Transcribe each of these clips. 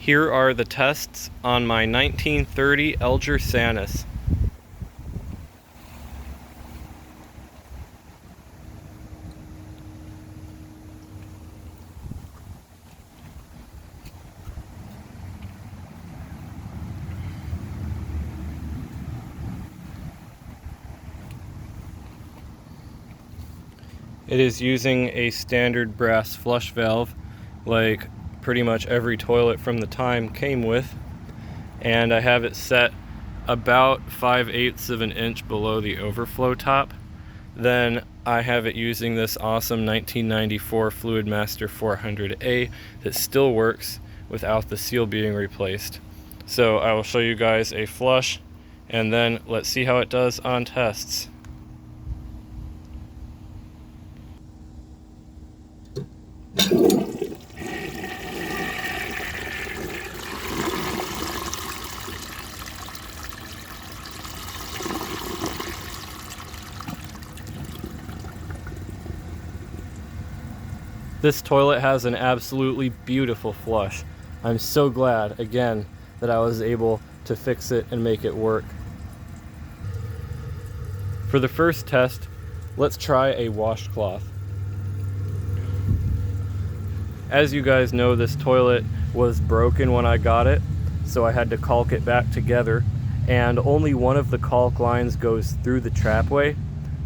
Here are the tests on my 1930 Eljer Sanus. It is using a standard brass flush valve like pretty much every toilet from the time came with, and I have it set about 5/8 of an inch below the overflow top. Then I have it using this awesome 1994 Fluidmaster 400A that still works without the seal being replaced. So I will show you guys a flush, and then let's see how it does on tests. This toilet has an absolutely beautiful flush. I'm so glad, again, that I was able to fix it and make it work. For the first test, let's try a washcloth. As you guys know, this toilet was broken when I got it, so I had to caulk it back together, and only one of the caulk lines goes through the trapway,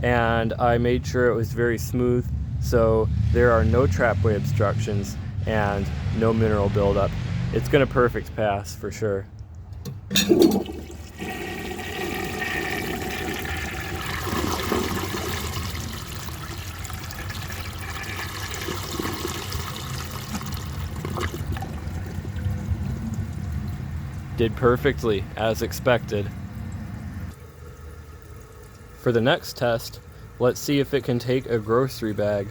and I made sure it was very smooth, so there are no trapway obstructions and no mineral buildup. It's gonna perfect pass for sure. Did perfectly, as expected. For the next test, let's see if it can take a grocery bag.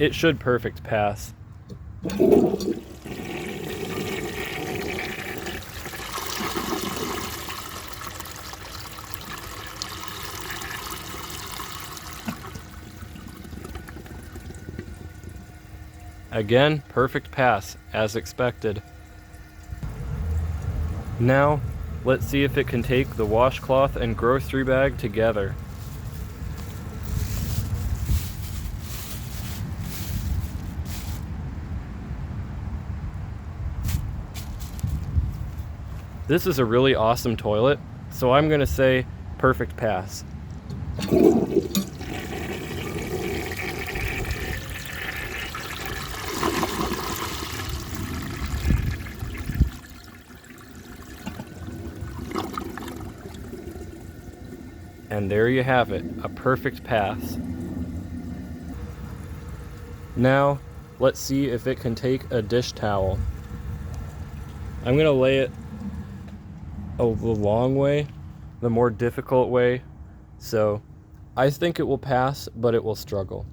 It should perfect pass. Again, perfect pass, as expected. Now, let's see if it can take the washcloth and grocery bag together. This is a really awesome toilet, so I'm gonna say perfect pass. And there you have it, a perfect pass. Now, let's see if it can take a dish towel. I'm gonna lay it the long way, the more difficult way, so I think it will pass, but it will struggle.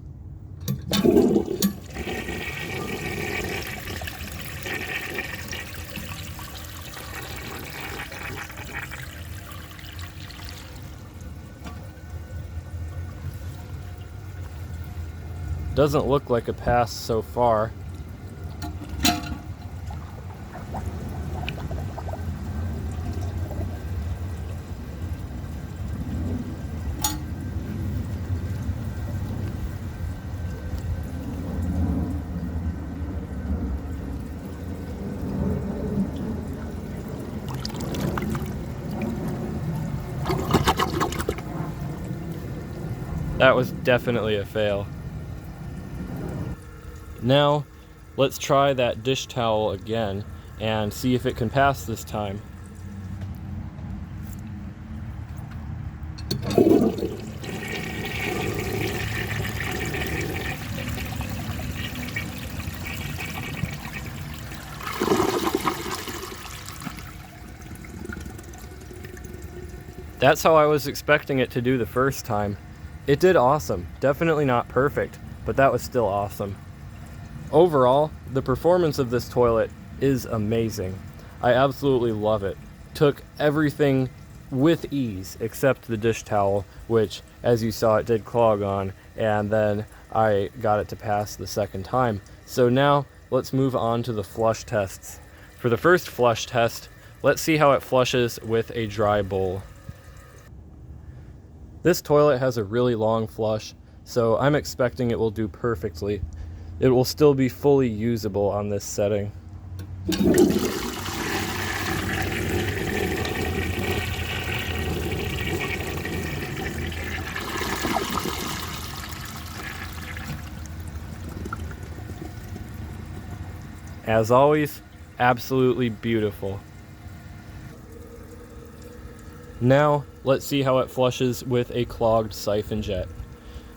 Doesn't look like a pass so far. That was definitely a fail. Now, let's try that dish towel again and see if it can pass this time. That's how I was expecting it to do the first time. It did awesome. Definitely not perfect, but that was still awesome. Overall, the performance of this toilet is amazing. I absolutely love it. Took everything with ease except the dish towel, which, as you saw, it did clog on, and then I got it to pass the second time. So now let's move on to the flush tests. For the first flush test, let's see how it flushes with a dry bowl. This toilet has a really long flush, so I'm expecting it will do perfectly. It will still be fully usable on this setting. As always, absolutely beautiful. Now, let's see how it flushes with a clogged siphon jet.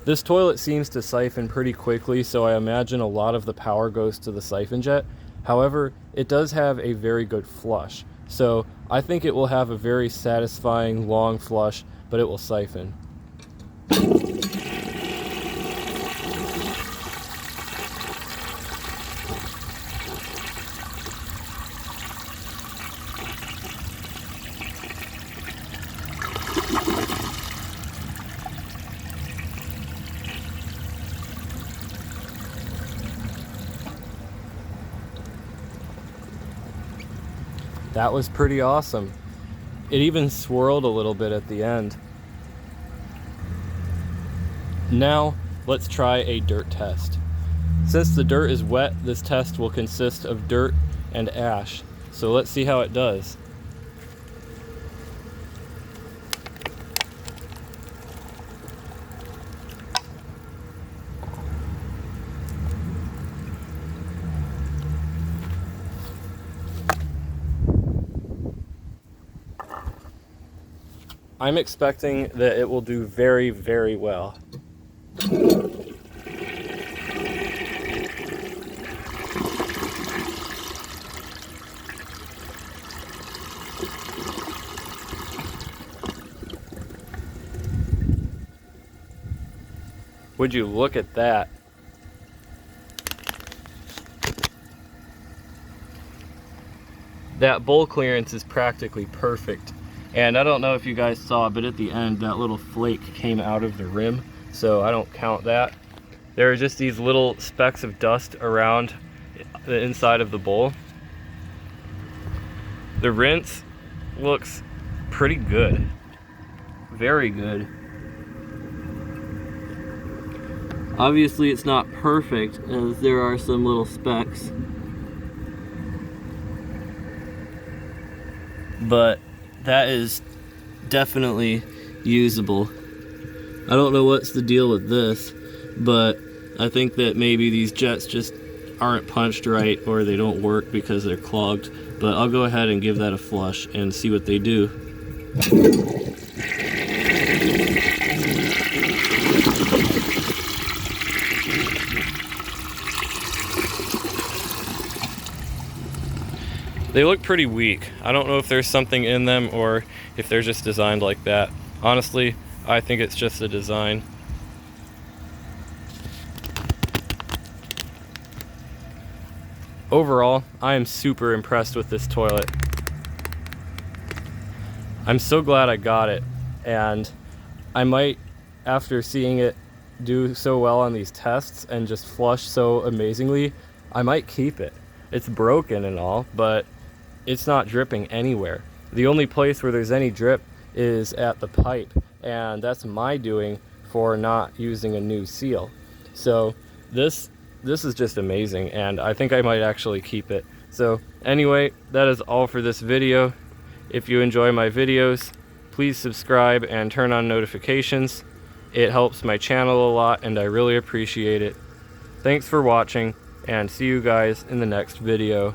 This toilet seems to siphon pretty quickly, so I imagine a lot of the power goes to the siphon jet. However, it does have a very good flush, so I think it will have a very satisfying long flush, but it will siphon. That was pretty awesome. It even swirled a little bit at the end. Now, let's try a dirt test. Since the dirt is wet, this test will consist of dirt and ash. So let's see how it does. I'm expecting that it will do very, very well. Would you look at that? That bowl clearance is practically perfect. And I don't know if you guys saw, but at the end, that little flake came out of the rim, so I don't count that. There are just these little specks of dust around the inside of the bowl. The rinse looks pretty good. Very good. Obviously, it's not perfect, as there are some little specks. But that is definitely usable. I don't know what's the deal with this, but I think that maybe these jets just aren't punched right, or they don't work because they're clogged. But I'll go ahead and give that a flush and see what they do. They look pretty weak. I don't know if there's something in them or if they're just designed like that. Honestly, I think it's just a design. Overall, I am super impressed with this toilet. I'm so glad I got it, and I might, after seeing it do so well on these tests and just flush so amazingly, I might keep it. It's broken and all, but it's not dripping anywhere. The only place where there's any drip is at the pipe, and that's my doing for not using a new seal. So this is just amazing, and I think I might actually keep it. So anyway, that is all for this video. If you enjoy my videos, please subscribe and turn on notifications. It helps my channel a lot, and I really appreciate it. Thanks for watching, and see you guys in the next video.